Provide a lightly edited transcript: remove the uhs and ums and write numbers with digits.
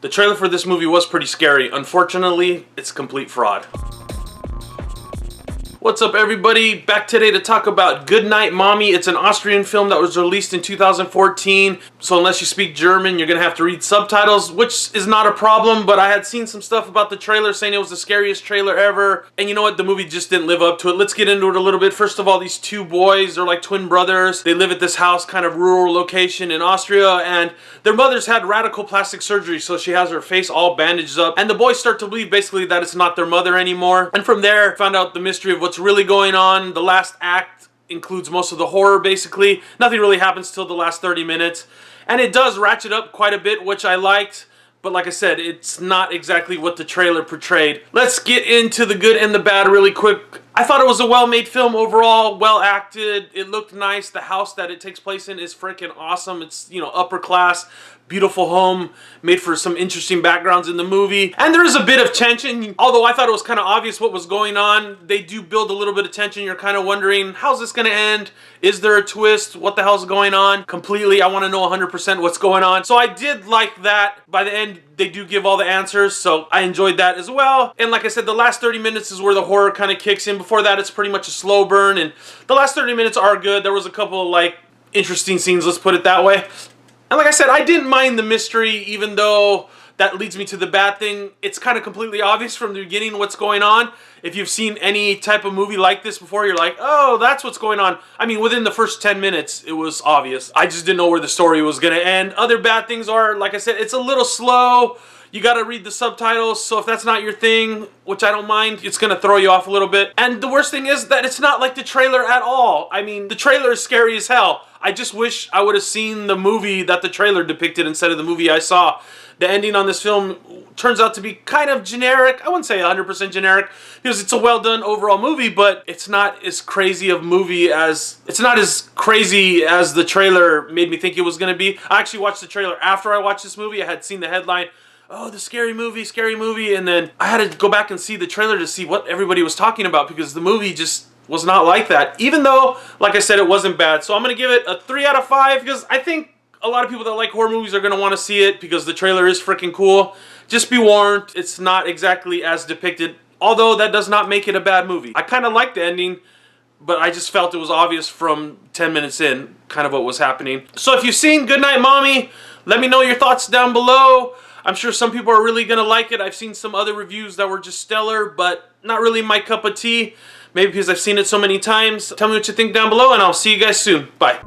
The trailer for this movie was pretty scary. Unfortunately, it's complete fraud. What's up, everybody? Back today to talk about Goodnight Mommy. It's an Austrian film that was released in 2014. So unless you speak German, you're gonna have to read subtitles, which is not a problem, but I had seen some stuff about the trailer saying it was the scariest trailer ever. And you know what? The movie just didn't live up to it. Let's get into it a little bit. First of all, these two boys, they're like twin brothers. They live at this house, kind of rural location in Austria, and their mother's had radical plastic surgery, so she has her face all bandaged up. And the boys start to believe basically that it's not their mother anymore. And from there, found out the mystery of what's really going on. The last act includes most of the horror, basically. Nothing really happens till the last 30 minutes. And it does ratchet up quite a bit, which I liked. But like I said, it's not exactly what the trailer portrayed. Let's get into the good and the bad really quick. I thought it was a well-made film overall, well acted. It looked nice. The house that it takes place in is freaking awesome. It's, you know, upper class, beautiful home, made for some interesting backgrounds in the movie. And there is a bit of tension. Although I thought it was kind of obvious what was going on, they do build a little bit of tension. You're kind of wondering, how's this going to end? Is there a twist? What the hell's going on? Completely, I want to know 100% what's going on. So I did like that. By the end, they do give all the answers, so I enjoyed that as well. And like I said, the last 30 minutes is where the horror kind of kicks in. Before that, it's pretty much a slow burn, and the last 30 minutes are good. There was a couple of, like, interesting scenes, let's put it that way. And like I said, I didn't mind the mystery, even though that leads me to the bad thing. It's kind of completely obvious from the beginning what's going on. If you've seen any type of movie like this before, you're like, oh, that's what's going on. I mean, within the first 10 minutes, it was obvious. I just didn't know where the story was going to end. Other bad things are, like I said, it's a little slow. You got to read the subtitles, so if that's not your thing, which I don't mind, it's going to throw you off a little bit. And the worst thing is that it's not like the trailer at all. I mean, the trailer is scary as hell. I just wish I would have seen the movie that the trailer depicted instead of the movie I saw. The ending on this film turns out to be kind of generic. I wouldn't say 100% generic, because it's a well-done overall movie, but it's not as crazy of a movie as... It's not as crazy as the trailer made me think it was going to be. I actually watched the trailer after I watched this movie. I had seen the headline, oh, the scary movie, and then I had to go back and see the trailer to see what everybody was talking about, because the movie just was not like that, even though, like I said, it wasn't bad. So I'm going to give it a 3 out of 5, because I think a lot of people that like horror movies are going to want to see it, because the trailer is freaking cool. Just be warned, it's not exactly as depicted, although that does not make it a bad movie. I kind of liked the ending, but I just felt it was obvious from 10 minutes in, kind of what was happening. So if you've seen Goodnight Mommy, let me know your thoughts down below. I'm sure some people are really going to like it. I've seen some other reviews that were just stellar, but not really my cup of tea. Maybe because I've seen it so many times. Tell me what you think down below, and I'll see you guys soon. Bye.